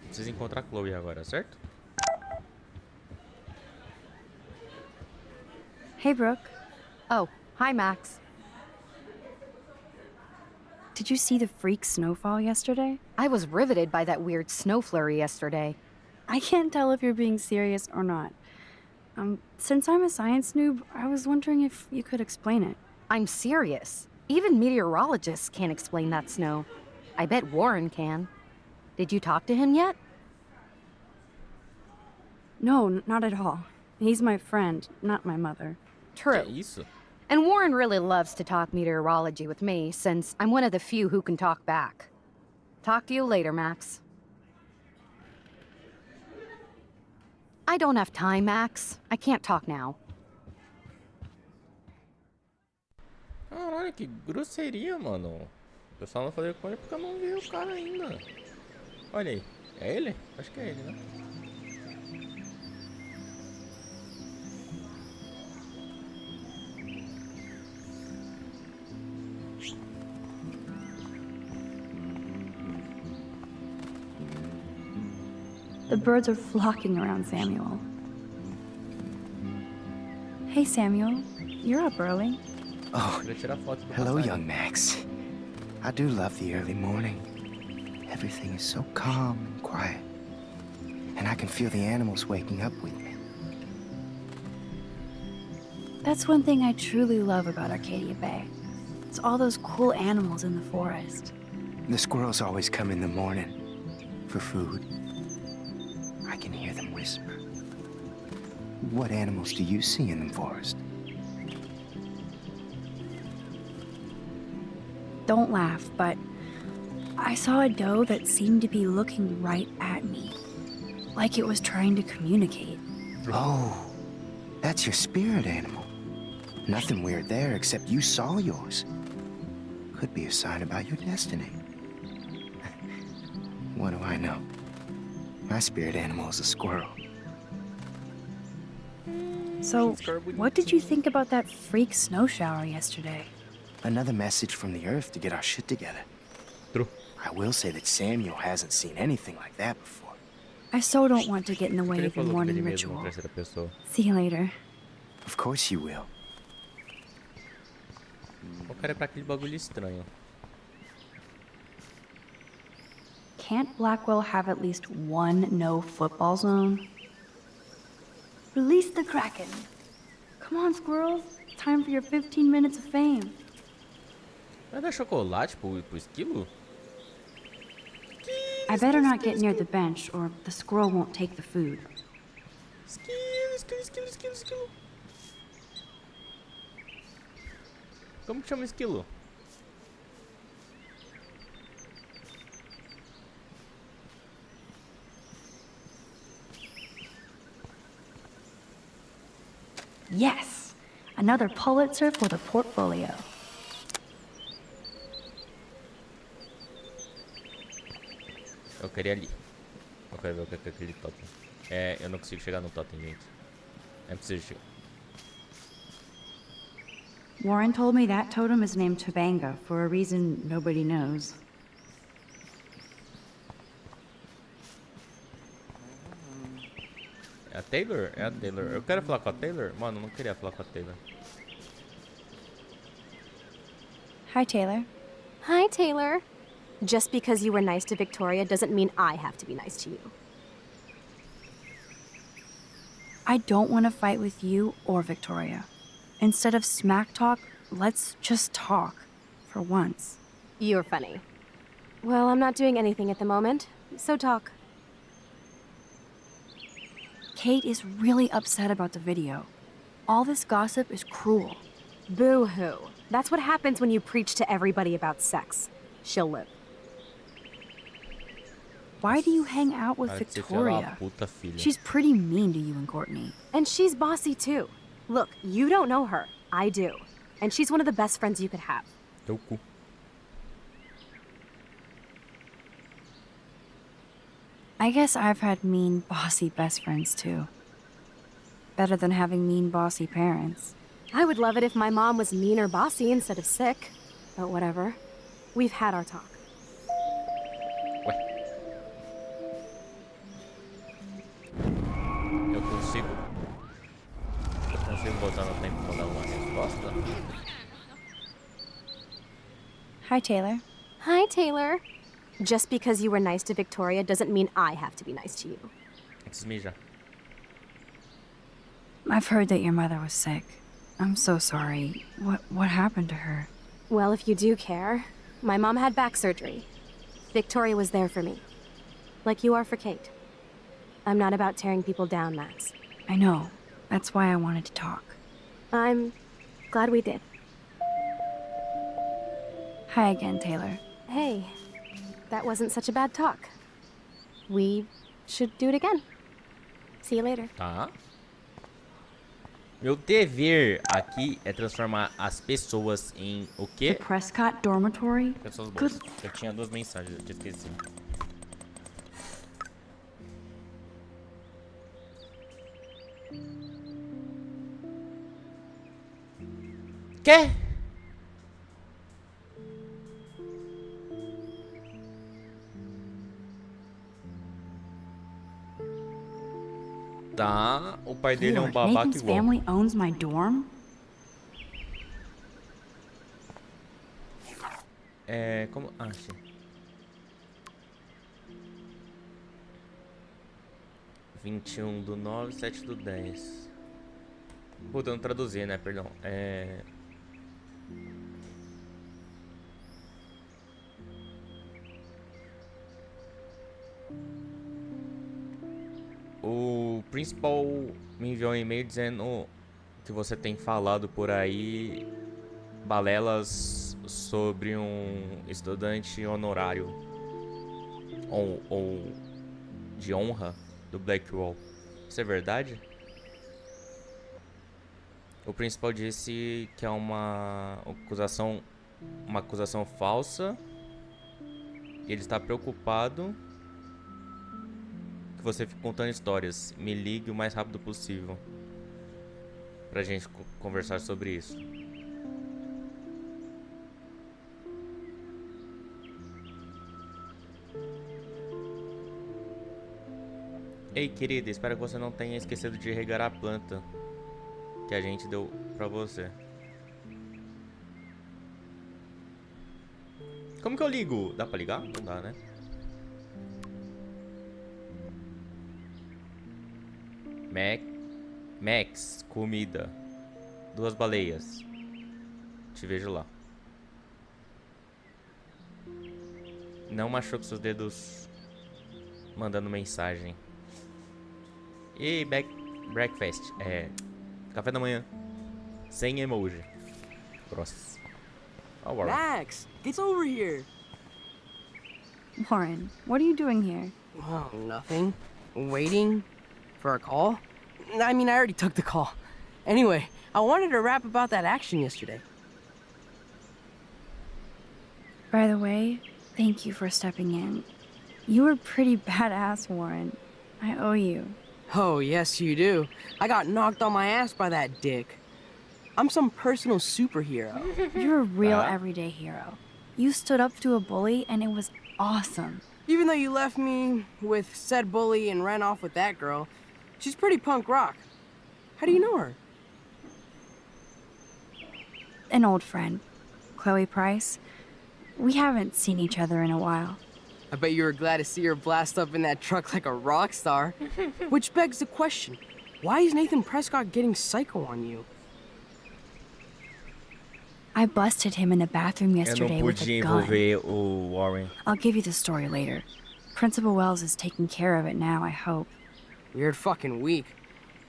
Preciso encontrar a Chloe agora, certo? Hey, Brooke. Oh, hi, Max. Did you see the freak snowfall yesterday? I was riveted by that weird snow flurry yesterday. I can't tell if you're being serious or not. Since I'm a science noob, I was wondering if you could explain it. I'm serious. Even meteorologists can't explain that snow. I bet Warren can. Did you talk to him yet? No, not at all. He's my friend, not my mother. True. Que isso? And Warren really loves to talk meteorology with me, since I'm one of the few who can talk back. Talk to you later, Max. I don't have time, Max. I can't talk now. Caralho, que grosseria, mano. Eu só não falei com ele porque eu não vi o cara ainda. Olha aí. É ele? Acho que é ele, né? The birds are flocking around Samuel. Hey, Samuel. You're up early. Oh, Queria tirar foto do hello, passarinho. young Max. I do love the early morning. Everything is so calm and quiet. And I can feel the animals waking up with me. That's one thing I truly love about Arcadia Bay. It's all those cool animals in the forest. The squirrels always come in the morning for food. I can hear them whisper. What animals do you see in the forest? Don't laugh, but I saw a doe that seemed to be looking right at me, like it was trying to communicate. Oh, that's your spirit animal. Nothing weird there except you saw yours. Could be a sign about your destiny. What do I know? My spirit animal is a squirrel. So, what did you think about that freak snow shower yesterday? Another message from the Earth to get our shit together. True. I will say that Samuel hasn't seen anything like that before. I so don't want to get in the way Ele of your falou que morning ele mesmo ritual. em terceira pessoa. See you later. Of course you will. O cara é pra aquele bagulho estranho. Can't Blackwell have at least one no football zone? Release the Kraken. Come on, squirrels. Time for your 15 minutes of fame. Vai dar chocolate pro esquilo? I better not get near the bench, or the squirrel won't take the food. Esquilo. Como que chama esquilo? Yes! Another Pulitzer for the portfolio. Eu queria ali. Eu quero ver o que é aquele totem. É, eu não consigo chegar no totem, gente. É preciso chegar. Warren told me that totem is named Tobanga for a reason nobody knows. É a Taylor? É a Taylor. Eu quero falar com a Taylor? Mano, eu não queria falar com a Taylor. Hi, Taylor. Hi, Taylor. Just because you were nice to Victoria doesn't mean I have to be nice to you. I don't want to fight with you or Victoria. Instead of smack talk, let's just talk. For once. You're funny. Well, I'm not doing anything at the moment, so talk. Kate is really upset about the video. All this gossip is cruel. Boo-hoo. That's what happens when you preach to everybody about sex. She'll live. Why do you hang out with Cara, que você filha da Victoria? puta, filha. She's pretty mean to you and Courtney. And she's bossy too. Look, you don't know her. I do. And she's one of the best friends you could have. Teu cu. I guess I've had mean, bossy best friends too. Better than having mean, bossy parents. I would love it if my mom was mean or bossy instead of sick. But whatever. We've had our talk. Ué. Hi, Taylor. Hi, Taylor. Just because you were nice to Victoria doesn't mean I have to be nice to you. Antes de mijar. I've heard that your mother was sick. I'm so sorry. What happened to her? Well, if you do care, my mom had back surgery. Victoria was there for me. Like you are for Kate. I'm not about tearing people down, Max. I know. That's why I wanted to talk. I'm glad we did. Hi again, Taylor. Hey, that wasn't such a bad talk. We should do it again. See you later. Tá. Meu dever aqui é transformar as pessoas em o The quê? Prescott Dormitory? Pessoas boas. Eu tinha 2 mensagens, eu tinha esquecido. Quê? Tá, o pai dele é um Lord, babaca Nathan's igual. family owns my dorm? É, como... Ah, sim. 21/9, 7/10. Puta, eu não traduzi, né? Perdão. O principal me enviou um e-mail dizendo que você tem falado por aí balelas sobre um estudante honorário ou de honra do Blackwall. Isso é verdade? O principal disse que é uma acusação falsa. E ele está preocupado que você fique contando histórias. Me ligue o mais rápido possível pra gente conversar sobre isso. Ei, querida, espero que você não tenha esquecido de regar a planta que a gente deu pra você. Como que eu ligo? Dá pra ligar? Não dá, né? Max, comida. 2 baleias. Te vejo lá. Não machuque seus dedos mandando mensagem. E breakfast. Café da manhã. Sem emoji. Gross. Oh, Warren. Max, get over here. Warren, what are you doing here? Oh, nothing. Waiting for a call? I mean, I already took the call. Anyway, I wanted to rap about that action yesterday. By the way, thank you for stepping in. You were pretty badass, Warren. I owe you. Oh, yes, you do. I got knocked on my ass by that dick. I'm some personal superhero. You're a real everyday hero. You stood up to a bully and it was awesome. Even though you left me with said bully and ran off with that girl, she's pretty punk rock. How do you know her? An old friend, Chloe Price. We haven't seen each other in a while. I bet you were glad to see her blast up in that truck like a rock star. Which begs the question, why is Nathan Prescott getting psycho on you? I busted him in the bathroom Eu não yesterday with podia a gun. envolver o Warren. I'll give you the story later. Principal Wells is taking care of it now, I hope. Weird fucking week.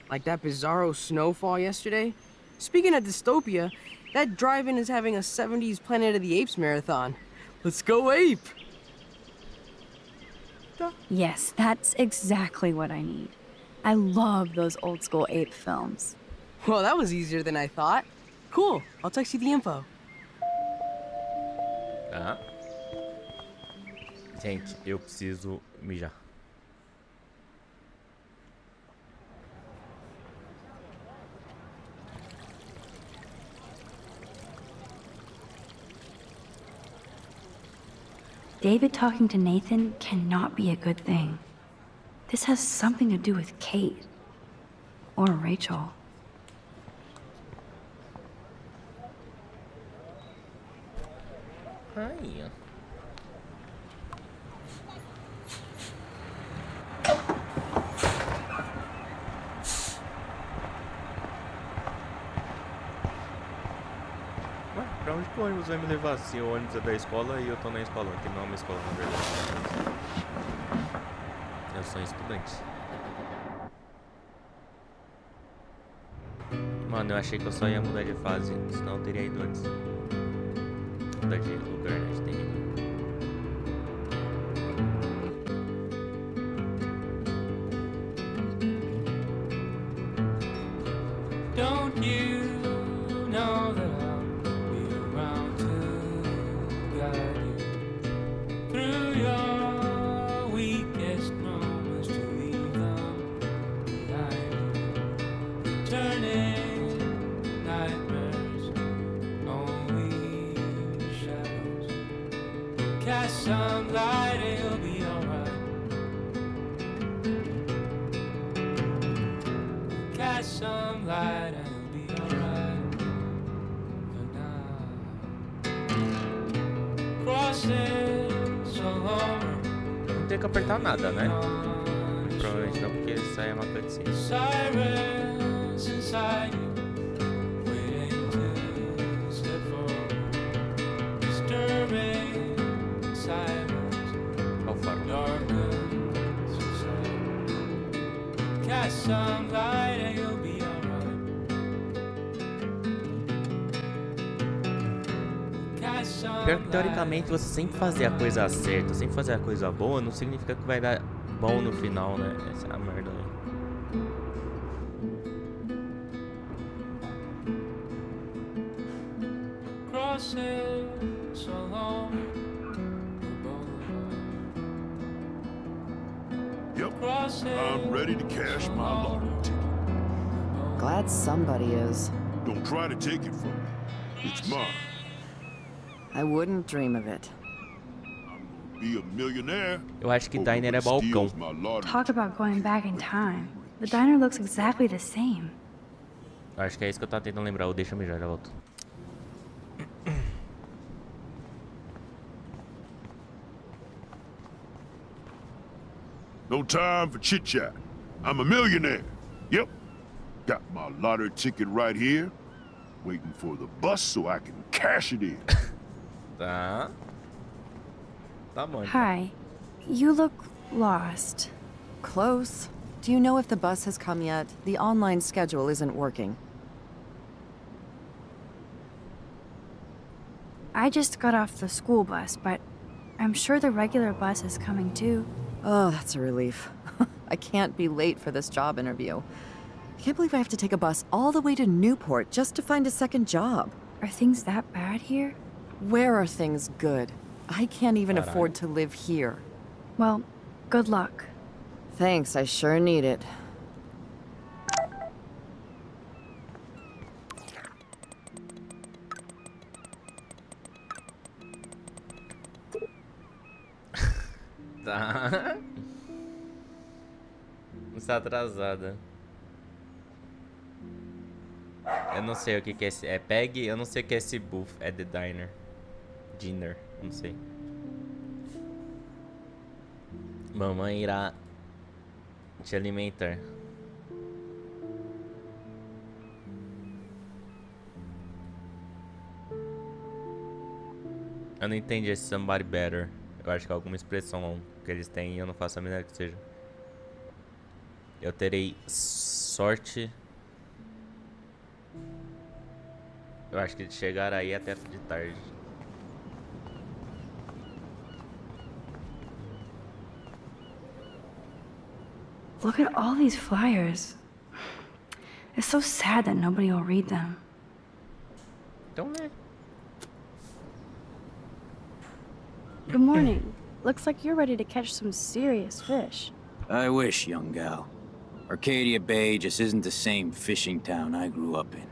Like that bizarro snowfall yesterday. Speaking of dystopia, that drive-in is having a 70s Planet of the Apes marathon. Let's go ape! Yes, that's exactly what I need. I love those old school ape films. Well, that was easier than I thought. Cool, I'll text you the info. Tá. Gente, eu preciso mijar. David talking to Nathan cannot be a good thing. This has something to do with Kate. Or Rachel. Ai. Ué, pra onde que o ônibus vai me levar? Se o ônibus é da escola e eu tô na escola, que não é uma escola na verdade. Eu sou um estudante. Mano, eu achei que eu só ia mudar de fase, senão eu teria ido antes. Mudar de lugar, né? De terreno. Don't you know that I'll be around to guide you through your weakest moments to leave them behind you? Turning nightmares, only shadows. Cast some light and you'll be alright. Cast some light and you'll be alright for now. Crosses along. Não tem que apertar nada, né? Provavelmente não, porque isso aí é uma cutscene. Sirens inside you, waiting to step forward. Disturbing silence, Qual farol? darkens inside. Cast some light and you'll be alright. Cast some Pior que light. teoricamente você sempre fazer a coisa certa, sempre fazer a coisa boa, não significa que vai dar bom no final, né? Essa é a merda, né? Crosses along the boulevard. Yep, Crosses I'm ready to cash my lottery ticket. Glad somebody is. Don't try to take it from me. It's mine. I wouldn't dream of it. I'm gonna be a millionaire. Eu acho que Hoping diner é it balcão. steals my lottery Talk about going back in time. The diner looks exactly the same. Eu acho que é isso que eu tava tentando lembrar. Ou deixa eu mijar, já volto. No time for chit chat. I'm a millionaire. Yep. Got my lottery ticket right here. Waiting for the bus so I can cash it in. Tá. Tá bom. então. Hi. You look lost. Close. Do you know if the bus has come yet? The online schedule isn't working. I just got off the school bus, but I'm sure the regular bus is coming too. Oh, that's a relief. I can't be late for this job interview. I can't believe I have to take a bus all the way to Newport just to find a second job. Are things that bad here? Where are things good? I can't even Alright. afford to live here. Well, good luck. Thanks, I sure need it. Tá. Está atrasada. Eu não sei o que é esse. É Peg? Eu não sei o que é esse buff. É The Diner. Dinner. Não sei. Mamãe irá te alimentar. Eu não entendi esse somebody better. Eu acho que é alguma expressão que eles têm e eu não faço a menor que seja. Eu terei sorte. Eu acho que de chegar aí até de tarde. Look at all these flyers. It's so sad that nobody will read them. Então, né? Good morning. Looks like you're ready to catch some serious fish. I wish, young gal. Arcadia Bay just isn't the same fishing town I grew up in.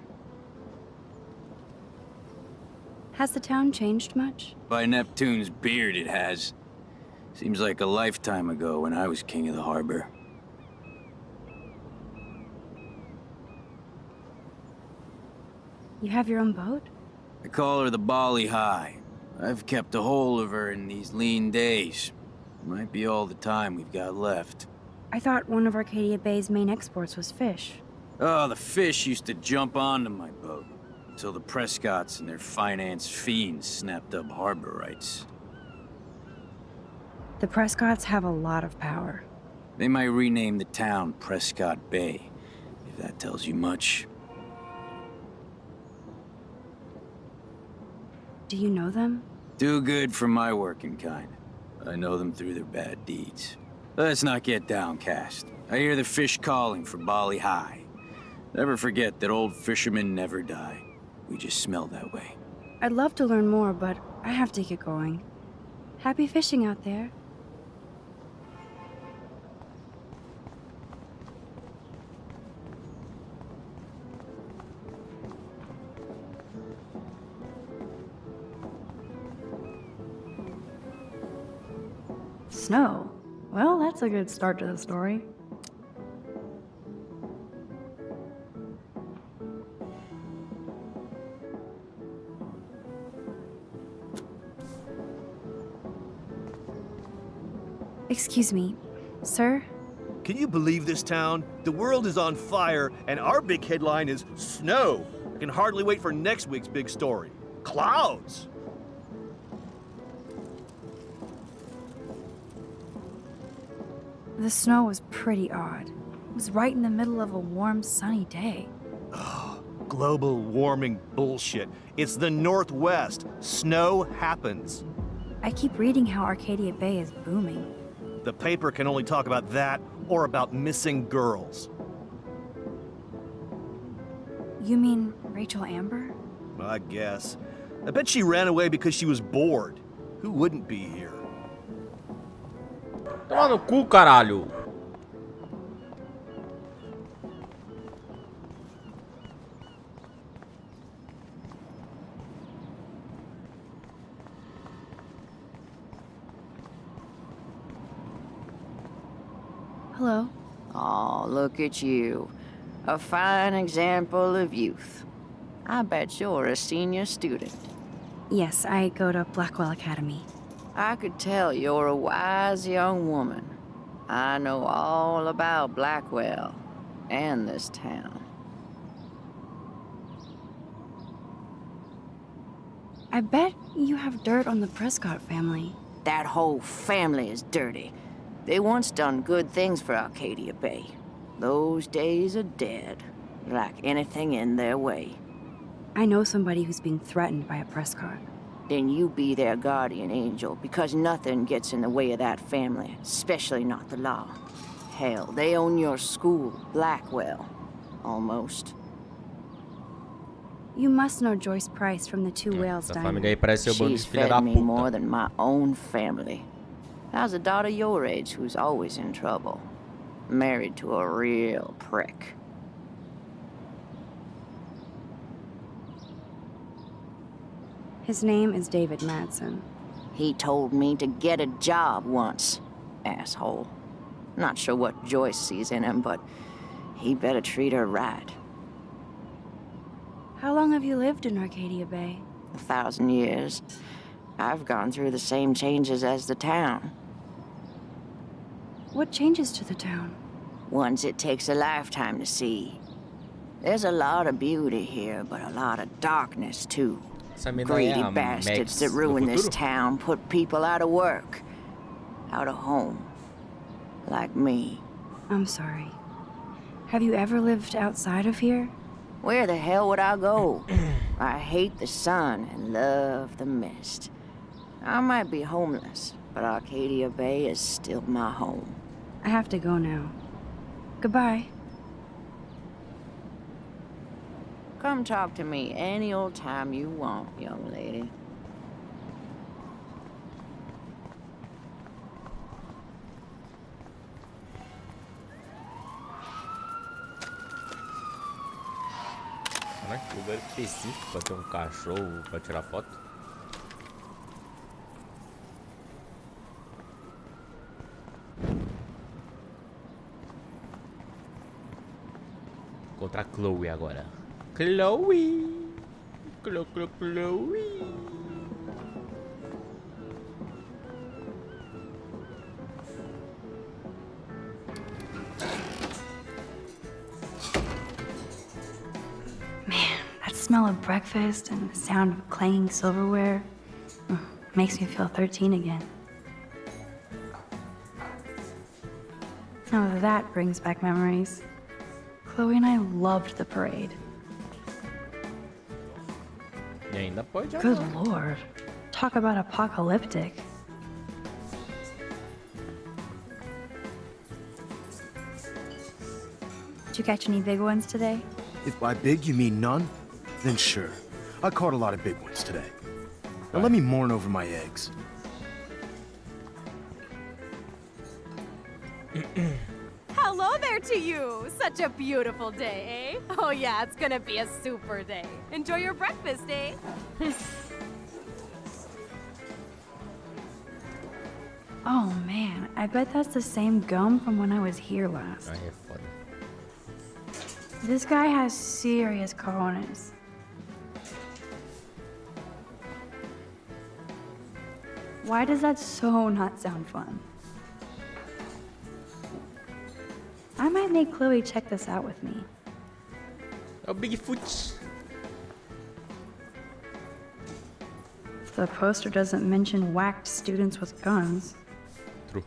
Has the town changed much? By Neptune's beard, it has. Seems like a lifetime ago when I was king of the harbor. You have your own boat? I call her the Bali High. I've kept a hold of her in these lean days. Might be all the time we've got left. I thought one of Arcadia Bay's main exports was fish. Oh, the fish used to jump onto my boat. Until the Prescotts and their finance fiends snapped up harbor rights. The Prescotts have a lot of power. They might rename the town Prescott Bay, if that tells you much. Do you know them? Too good for my working kind. I know them through their bad deeds. Let's not get downcast. I hear the fish calling for Bali High. Never forget that old fishermen never die. We just smell that way. I'd love to learn more, but I have to get going. Happy fishing out there. Snow. Well, that's a good start to the story. Excuse me, sir? Can you believe this town? The world is on fire, and our big headline is snow. I can hardly wait for next week's big story. Clouds! The snow was pretty odd. It was right in the middle of a warm, sunny day. Global warming bullshit. It's the Northwest. Snow happens. I keep reading how Arcadia Bay is booming. The paper can only talk about that or about missing girls. You mean Rachel Amber? I guess. I bet she ran away because she was bored. Who wouldn't be here? Toma no cu, caralho. Hello. Oh, look at you. A fine example of youth. I bet you're a senior student. Yes, I go to Blackwell Academy. I could tell you're a wise young woman. I know all about Blackwell and this town. I bet you have dirt on the Prescott family. That whole family is dirty. They once done good things for Arcadia Bay. Those days are dead, like anything in their way. I know somebody who's being threatened by a Prescott. Then you be their guardian angel, because nothing gets in the way of that family, especially not the law. Hell, they own your school, Blackwell. Almost. You must know Joyce Price from the Two Whales Essa Diner. família aí parece ser o bando de She's filha da fed me puta. more than my own family. How's a daughter your age who's always in trouble? Married to a real prick. His name is David Madsen. He told me to get a job once. Asshole. Not sure what Joyce sees in him, but he better treat her right. How long have you lived in Arcadia Bay? 1,000 years. I've gone through the same changes as the town. What changes to the town? Ones it takes a lifetime to see. There's a lot of beauty here, but a lot of darkness, too. Essa mina aí é Greedy a bastards Max that do ruin this futuro? town put people out of work, out of home, like me. I'm sorry. Have you ever lived outside of here? Where the hell would I go? I hate the sun and love the mist. I might be homeless, but Arcadia Bay is still my home. I have to go now. Goodbye. Come talk to me any old time you want, young lady. Será que lugar específico pra ter um cachorro pra tirar foto? Encontrar Chloe agora. Chloe! Chloe! smell of breakfast and the sound of clanging silverware makes me feel 13 again. Now that brings back memories. Chloe and I loved the parade. E ainda pode Good amar. lord. Talk about apocalyptic. Did you catch any big ones today? If by big you mean none, then sure. I caught a lot of big ones today. Now let me mourn over my eggs. Hello there to you! Such a beautiful day, eh? Oh yeah, it's gonna be a super day. Enjoy your breakfast, eh? Oh man, I bet that's the same gum from when I was here last. Aí é foda. This guy has serious cojones. Why does that so not sound fun? I might make Chloe check this out with me. É o Bigfoot. The poster doesn't mention whacked students with guns. True.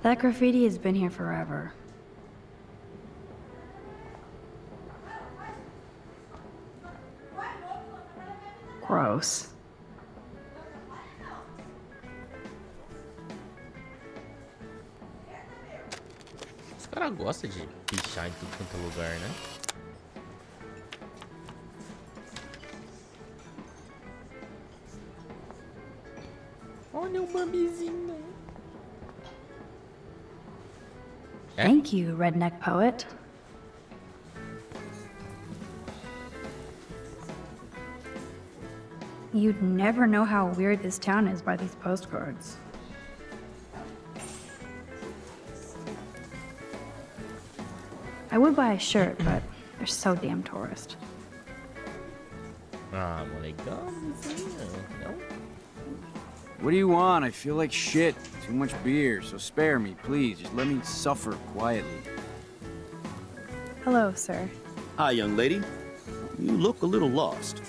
That graffiti has been here forever. Gross. Os caras gostam de pichar em tudo quanto é lugar, né? Olha o Bambizinho. Thank you, redneck poet. You'd never know how weird this town is by these postcards. I would buy a shirt, but they're so damn tourist. Ah, molegamzinho. Não? What do you want? I feel like shit. Too much beer, so spare me, please. Just let me suffer quietly. Hello, sir. Hi, young lady. You look a little lost.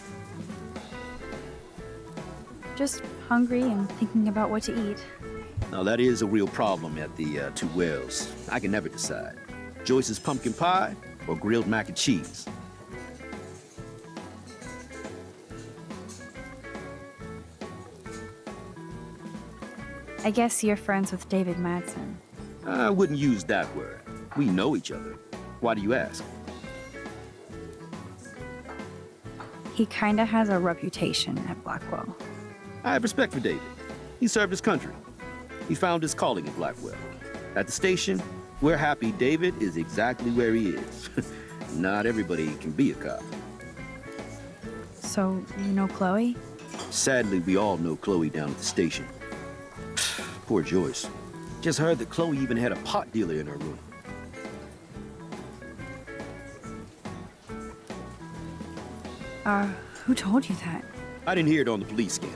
Just hungry and thinking about what to eat. Now, that is a real problem at the Two Wells. I can never decide. Joyce's pumpkin pie or grilled mac and cheese? I guess you're friends with David Madsen. I wouldn't use that word. We know each other. Why do you ask? He kinda has a reputation at Blackwell. I have respect for David. He served his country. He found his calling in Blackwell. At the station, we're happy David is exactly where he is. Not everybody can be a cop. So, you know Chloe? Sadly, we all know Chloe down at the station. Poor Joyce. Just heard that Chloe even had a pot dealer in her room. Who told you that? I didn't hear it on the police scanner.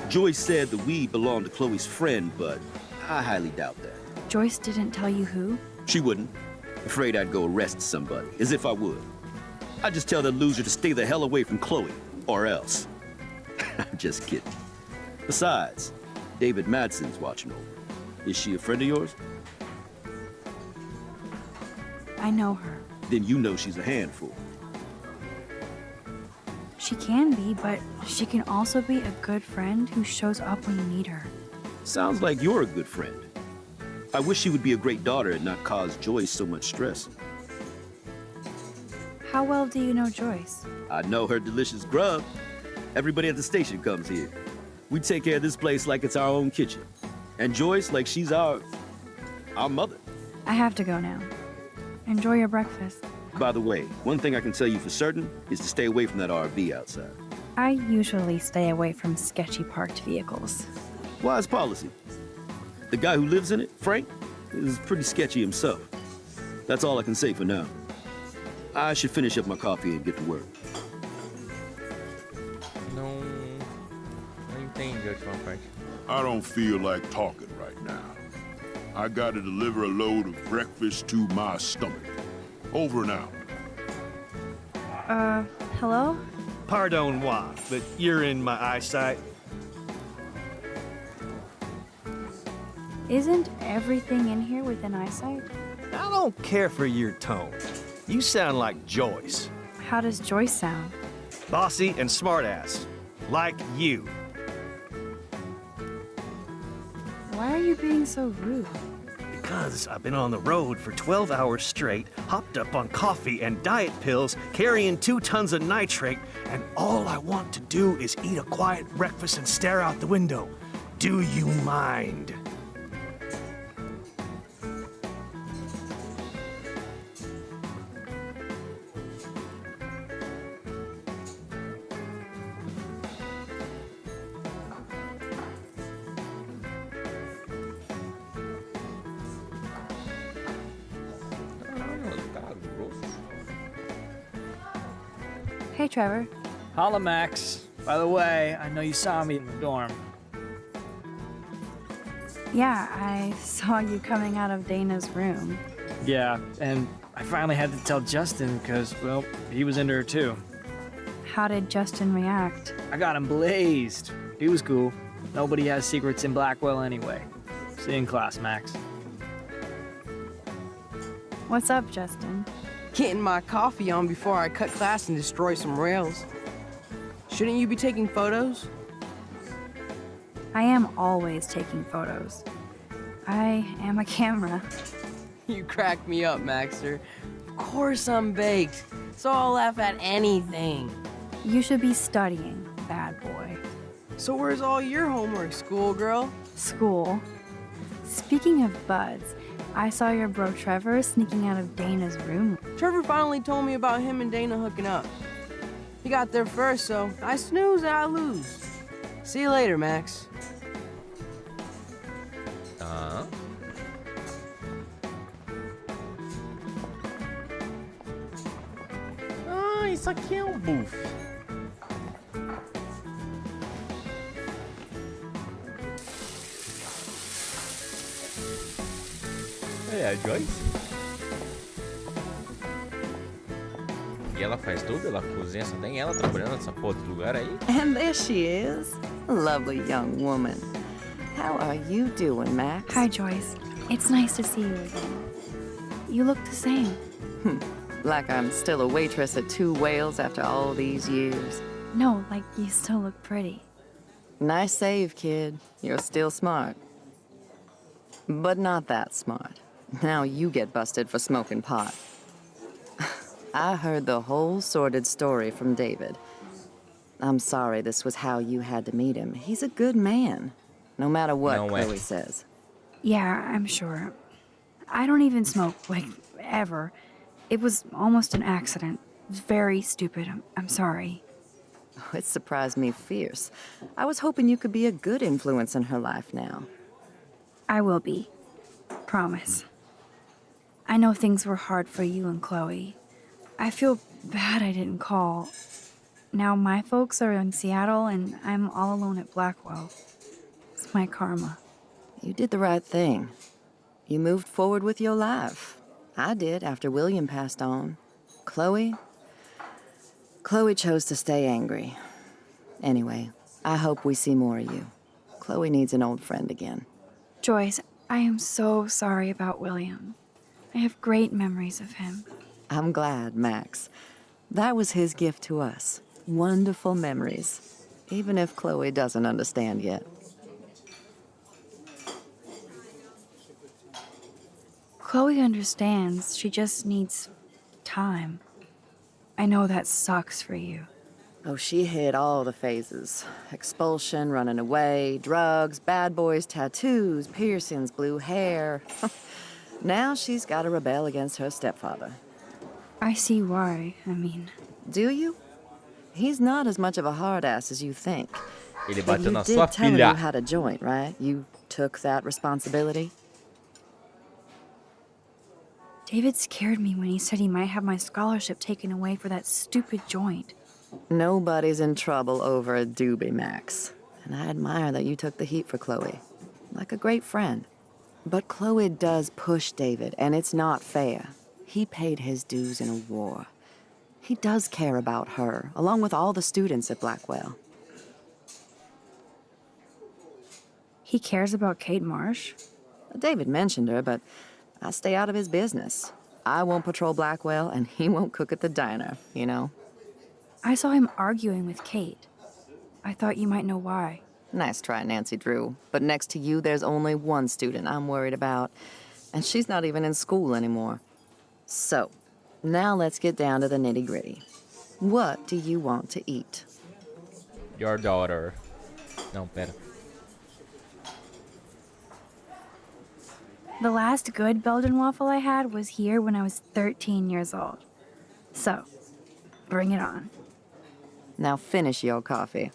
Joyce said the weed belonged to Chloe's friend, but I highly doubt that. Joyce didn't tell you who? She wouldn't. Afraid I'd go arrest somebody, as if I would. I'd just tell that loser to stay the hell away from Chloe, or else. I'm just kidding. Besides, David Madsen's watching over. Is she a friend of yours? I know her. Then you know she's a handful. She can be, but she can also be a good friend who shows up when you need her. Sounds like you're a good friend. I wish she would be a great daughter and not cause Joyce so much stress. How well do you know Joyce? I know her delicious grub. Everybody at the station comes here. We take care of this place like it's our own kitchen. And Joyce like she's our mother. I have to go now. Enjoy your breakfast. By the way, one thing I can tell you for certain is to stay away from that RV outside. I usually stay away from sketchy parked vehicles. Wise policy. The guy who lives in it, Frank, is pretty sketchy himself. That's all I can say for now. I should finish up my coffee and get to work. Não entendi a última parte. I don't feel like talking right now. I gotta deliver a load of breakfast to my stomach. Over and out. Hello? Pardon moi, but you're in my eyesight. Isn't everything in here within eyesight? I don't care for your tone. You sound like Joyce. How does Joyce sound? Bossy and smartass. Like you. Why are you being so rude? Because I've been on the road for 12 hours straight, hopped up on coffee and diet pills, carrying 2 tons of nitrate, and all I want to do is eat a quiet breakfast and stare out the window. Do you mind? Hey, Trevor. Holla, Max. By the way, I know you saw me in the dorm. Yeah, I saw you coming out of Dana's room. Yeah, and I finally had to tell Justin because, well, he was into her too. How did Justin react? I got him blazed. He was cool. Nobody has secrets in Blackwell anyway. See you in class, Max. What's up, Justin? Getting my coffee on before I cut class and destroy some rails. Shouldn't you be taking photos? I am always taking photos. I am a camera. You crack me up, Maxter. Of course I'm baked, so I'll laugh at anything. You should be studying, bad boy. So where's all your homework, schoolgirl? School. Speaking of buds, I saw your bro Trevor sneaking out of Dana's room. Trevor finally told me about him and Dana hooking up. He got there first, so I snooze and I lose. See you later, Max. Isso aqui é buff. É a Joyce. E ela faz tudo, ela cozinha, só tem ela trabalhando nessa porra de lugar aí. And there she is. A lovely young woman. How are you doing, Max? Hi, Joyce. It's nice to see you again. You look the same. Like I'm still a waitress at Two Whales after all these years. No, like you still look pretty. Nice save, kid. You're still smart. But not that smart. Now you get busted for smoking pot. I heard the whole sordid story from David. I'm sorry this was how you had to meet him. He's a good man, no matter what Chloe says. Yeah, I'm sure. I don't even smoke, like, ever. It was almost an accident. It was very stupid. I'm sorry. It surprised me fierce. I was hoping you could be a good influence in her life now. I will be. Promise. I know things were hard for you and Chloe. I feel bad I didn't call. Now my folks are in Seattle and I'm all alone at Blackwell. It's my karma. You did the right thing. You moved forward with your life. I did after William passed on. Chloe chose to stay angry. Anyway, I hope we see more of you. Chloe needs an old friend again. Joyce, I am so sorry about William. I have great memories of him. I'm glad, Max. That was his gift to us. Wonderful memories. Even if Chloe doesn't understand yet. Chloe understands. She just needs time. I know that sucks for you. Oh, she hit all the phases. Expulsion, running away, drugs, bad boys, tattoos, piercings, blue hair. Now she's got to rebel against her stepfather. I see why, Do you? He's not as much of a hard ass as you think. Ele But bateu you na did sua tell him filha. you had a joint, right? You took that responsibility? David scared me when he said he might have my scholarship taken away for that stupid joint. Nobody's in trouble over a doobie, Max. And I admire that you took the heat for Chloe. Like a great friend. But Chloe does push David, and it's not fair. He paid his dues in a war. He does care about her, along with all the students at Blackwell. He cares about Kate Marsh? David mentioned her, but I stay out of his business. I won't patrol Blackwell, and he won't cook at the diner, you know? I saw him arguing with Kate. I thought you might know why. Nice try, Nancy Drew. But next to you, there's only one student I'm worried about, and she's not even in school anymore. So, now let's get down to the nitty-gritty. What do you want to eat? Your daughter. Não, pera. The last good Belgian waffle I had was here when I was 13 years old. So, bring it on. Now finish your coffee.